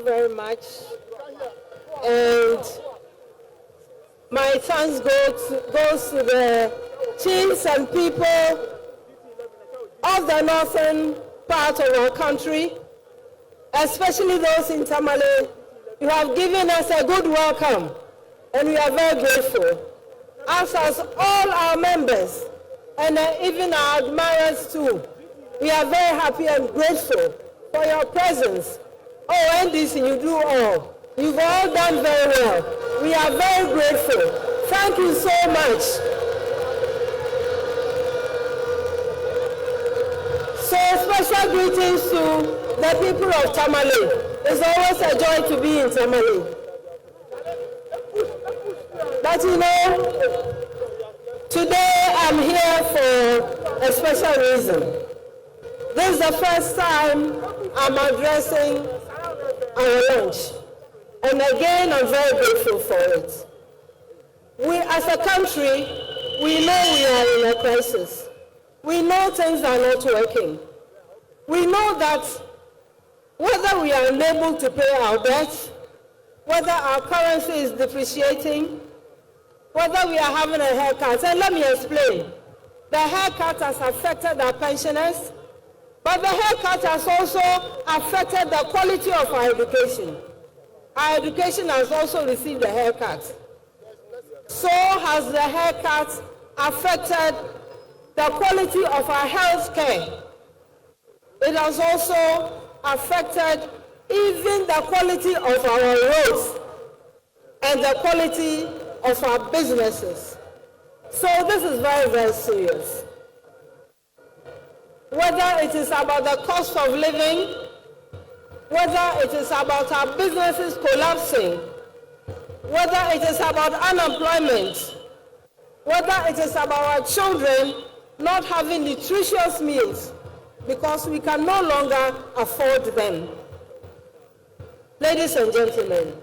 you very much. And my thanks goes to the chiefs and people of the northern part of our country, especially those in Tamale. You have given us a good welcome, and we are very grateful. As all our members, and even our admirers too, we are very happy and grateful for your presence. Oh, NDC, you do all. You've all done very well. We are very grateful. Thank you so much. So special greetings to the people of Tamale. It's always a joy to be in Tamale. But you know, today I'm here for a special reason. This is the first time I'm addressing our lunch. And again, I'm very grateful for it. We, as a country, we know we are in a crisis. We know things are not working. We know that whether we are unable to pay our debts, whether our currency is depreciating, whether we are having a haircut. And let me explain. The haircut has affected our pensioners, but the haircut has also affected the quality of our education. Our education has also received a haircut. So has the haircut affected the quality of our health care. It has also affected even the quality of our roads and the quality of our businesses. So this is very, very serious. Whether it is about the cost of living, whether it is about our businesses collapsing, whether it is about unemployment, whether it is about our children not having nutritious meals because we can no longer afford them. Ladies and gentlemen,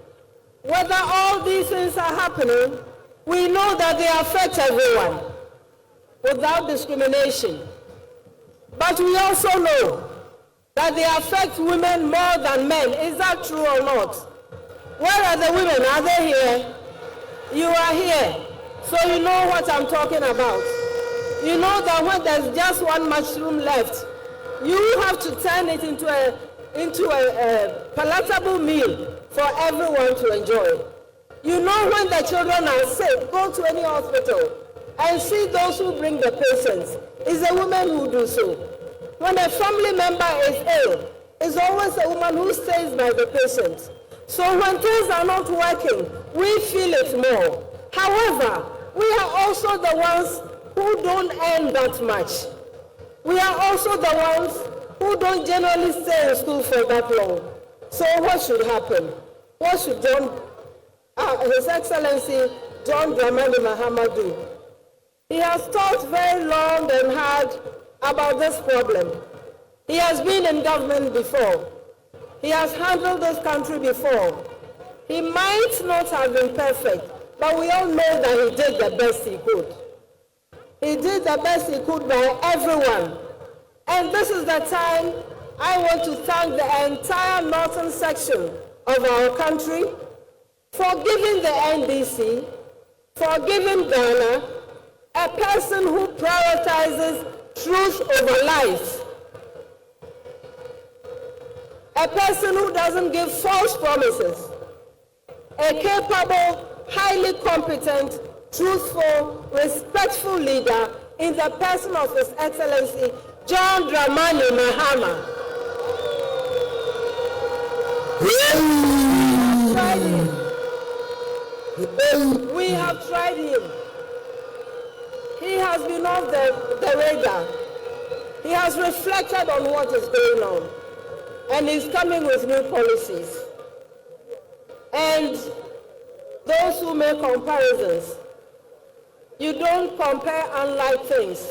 whether all these things are happening, we know that they affect everyone without discrimination. But we also know that they affect women more than men. Is that true or not? Where are the women? Are they here? You are here. So you know what I'm talking about. You know that when there's just one mushroom left, you have to turn it into a palatable meal for everyone to enjoy. You know when the children are sick, go to any hospital and see those who bring the patients. It's a woman who do so. When a family member is ill, it's always a woman who stays by the patient. So when things are not working, we feel it more. However, we are also the ones who don't earn that much. We are also the ones who don't generally stay in school for that long. So what should happen? What should His Excellency John Dramani Mahama do? He has thought very long and hard about this problem. He has been in government before. He has handled this country before. He might not have been perfect, but we all know that he did the best he could. He did the best he could by everyone. And this is the time I want to thank the entire northern section of our country for giving the NDC, for giving Ghana a person who prioritizes truth over lies, a person who doesn't give false promises, a capable, highly competent, truthful, respectful leader in the person of His Excellency John Dramani Mahama. We have tried him. He has been off the radar. He has reflected on what is going on. And he's coming with new policies. And those who make comparisons, you don't compare unlike things.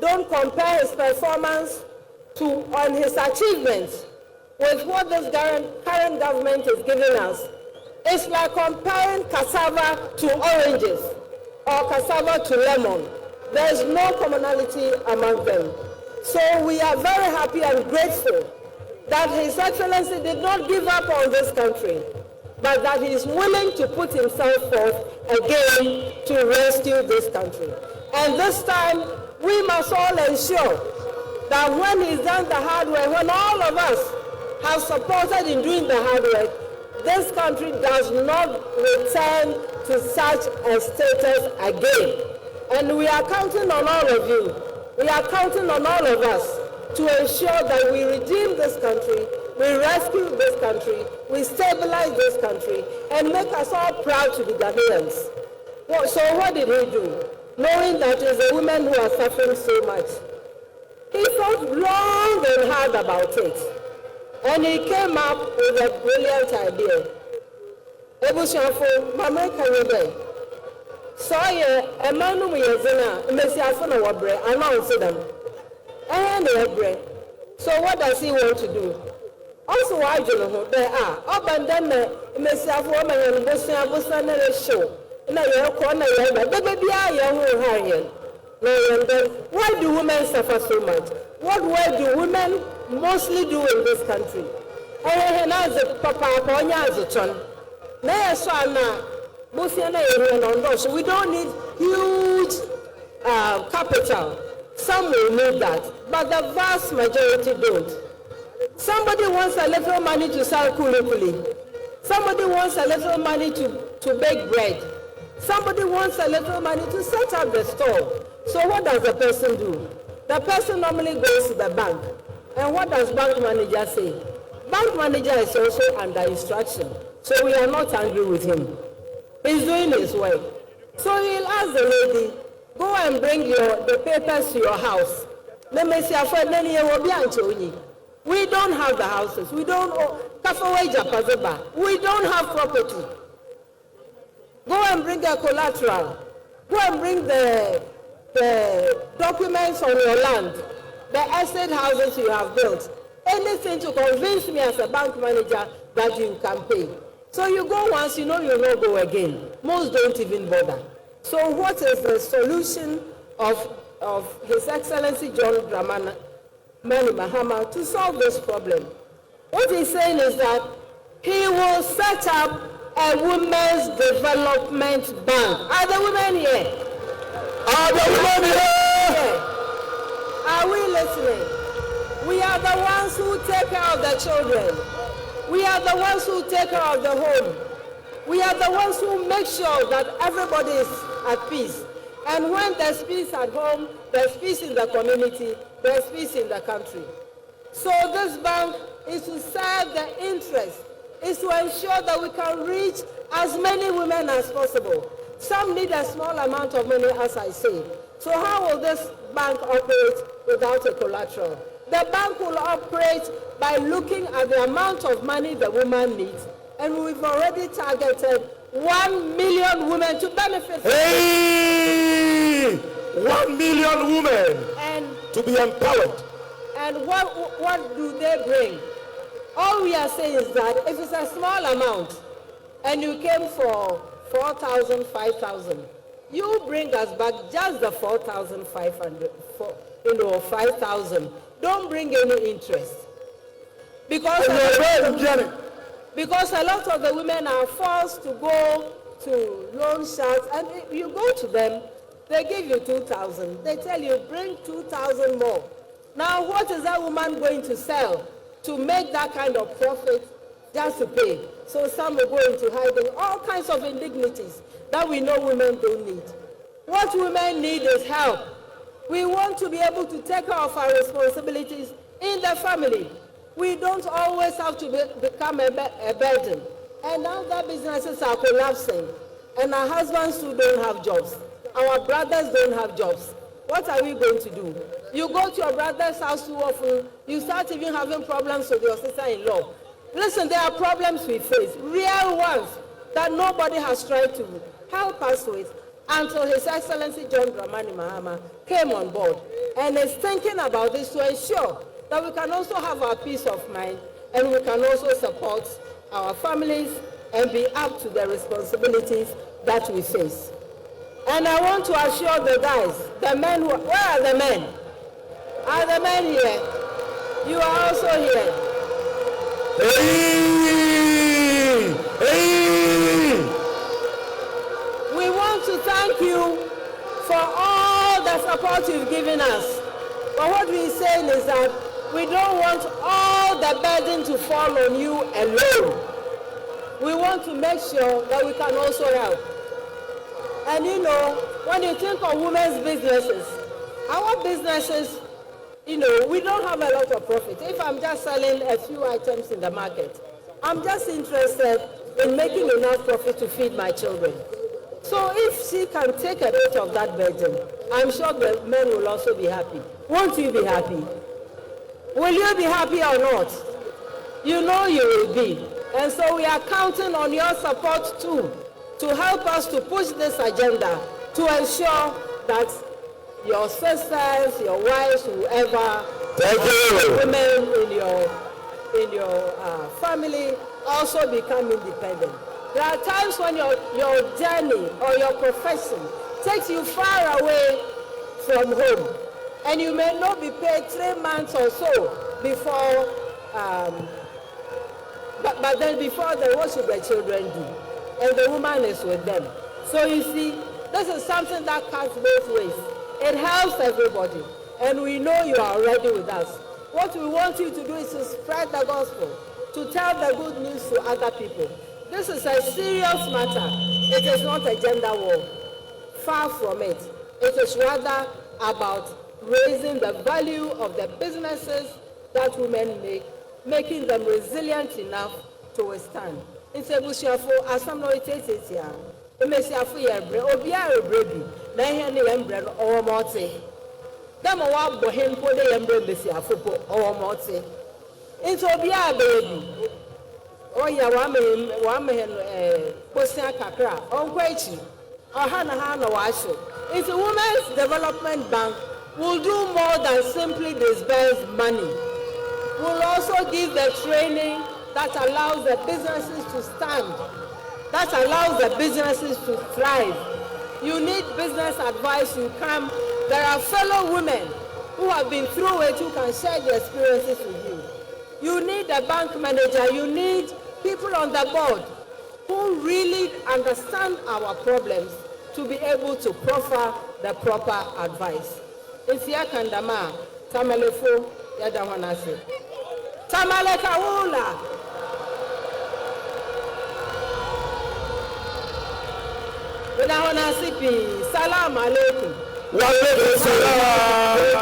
Don't compare his performance on his achievements with what this current government is giving us. It's like comparing cassava to oranges or cassava to lemon. There's no commonality among them. So we are very happy and grateful that His Excellency did not give up on this country, but that he is willing to put himself forth again to rescue this country. And this time, we must all ensure that when he's done the hard work, when all of us have supported in doing the hard work, this country does not return to such a status again. And we are counting on all of you. We are counting on all of us to ensure that we redeem this country, we rescue this country, we stabilize this country, and make us all proud to be Ghanaians. So what did he do? Knowing that there's a woman who are suffering so much, he thought long and hard about it. And he came up with a brilliant idea. Ebushafo, Mama Kanyebe, saw a man who is in a Messiafana Wabre, announced them. And so what does he want to do? Also, I don't know, there are up and then Messiafo and Bosan show. Now you're corner, but baby, I am why do women suffer so much? What way do women mostly do in this country? And as a papa, as a son. So we don't need huge capital. Some will need that, but the vast majority don't. Somebody wants a little money to sell kuli. Somebody wants a little money to bake bread. Somebody wants a little money to set up the store. So what does the person do? The person normally goes to the bank. And what does bank manager say? Bank manager is also under instruction. So we are not angry with him. He's doing his work. So he'll ask the lady, go and bring the papers to your house. We don't have the houses. We don't have property. Go and bring the collateral. Go and bring the documents on your land, the estate houses you have built. Anything to convince me as a bank manager that you can pay. So you go once, you know you'll not go again. Most don't even bother. So what is the solution of His Excellency John Dramani Mahama to solve this problem? What he's saying is that he will set up a women's development bank. Are the women here? Are the women here? Are we listening? We are the ones who take care of the children. We are the ones who take care of the home. We are the ones who make sure that everybody is at peace. And when there's peace at home, there's peace in the community, there's peace in the country. So this bank is to serve the interest, is to ensure that we can reach as many women as possible. Some need a small amount of money, as I say. So how will this bank operate without a collateral? The bank will operate by looking at the amount of money the woman needs. And we've already targeted 1 million women to benefit. Hey! 1 million women to be empowered. And what do they bring? All we are saying is that if it's a small amount and you came for 4,000, 5,000, you bring us back just the 4,500, 5,000. Don't bring any interest. Because a lot of the women are forced to go to loan sharks, and if you go to them, they give you 2,000. They tell you, bring 2,000 more. Now, what is that woman going to sell to make that kind of profit just to pay? So some will go into hiding, all kinds of indignities that we know women don't need. What women need is help. We want to be able to take care of our responsibilities in the family. We don't always have to become a burden. And now that businesses are collapsing, and our husbands who don't have jobs, our brothers don't have jobs. What are we going to do? You go to your brother's house too often, you start even having problems with your sister-in-law. Listen, there are problems we face, real ones, that nobody has tried to help us with until His Excellency John Dramani Mahama came on board and is thinking about this to ensure that we can also have our peace of mind and we can also support our families and be up to the responsibilities that we face. And I want to assure the guys, the men, where are the men? Are the men here? You are also here. Hey! Hey! We want to thank you for all the support you've given us. But what we're saying is that we don't want all the burden to fall on you alone. We want to make sure that we can also help. And you know, when you think of women's businesses, our businesses, you know, we don't have a lot of profit. If I'm just selling a few items in the market, I'm just interested in making enough profit to feed my children. So if she can take a bit of that burden, I'm sure the men will also be happy. Won't you be happy? Will you be happy or not? You know you will be. And so we are counting on your support too, to help us to push this agenda, to ensure that your sisters, your wives, whoever, women in your family also become independent. There are times when your journey or your profession takes you far away from home, and you may not be paid 3 months or so before, but then before then, what should the children do? And the woman is with them. So you see, this is something that cuts both ways. It helps everybody, and we know you are already with us. What we want you to do is to spread the gospel, to tell the good news to other people. This is a serious matter. It is not a gender war. Far from it. It is rather about raising the value of the businesses that women make, making them resilient enough to withstand. It's a bushafo, as some know it is here. It may say, Obia Brady, Nahani Embren or Morty. Them a walk bohem for the Embren Bessiafo or Morty. It's Obia baby. Oh, yeah, one man, Bosia Kakra, or Quachi, or Hana Washo. It's a women's development bank. Will do more than simply disburse money. Will also give the training that allows the businesses to stand, that allows the businesses to thrive. You need business advice, you come. There are fellow women who have been through it who can share their experiences with you. You need a bank manager, you need people on the board who really understand our problems to be able to proffer the proper advice. Isia kandama tamalefo yada wanase tamaleka wula wala wanasipi salam alaikum Wa alaikum salam.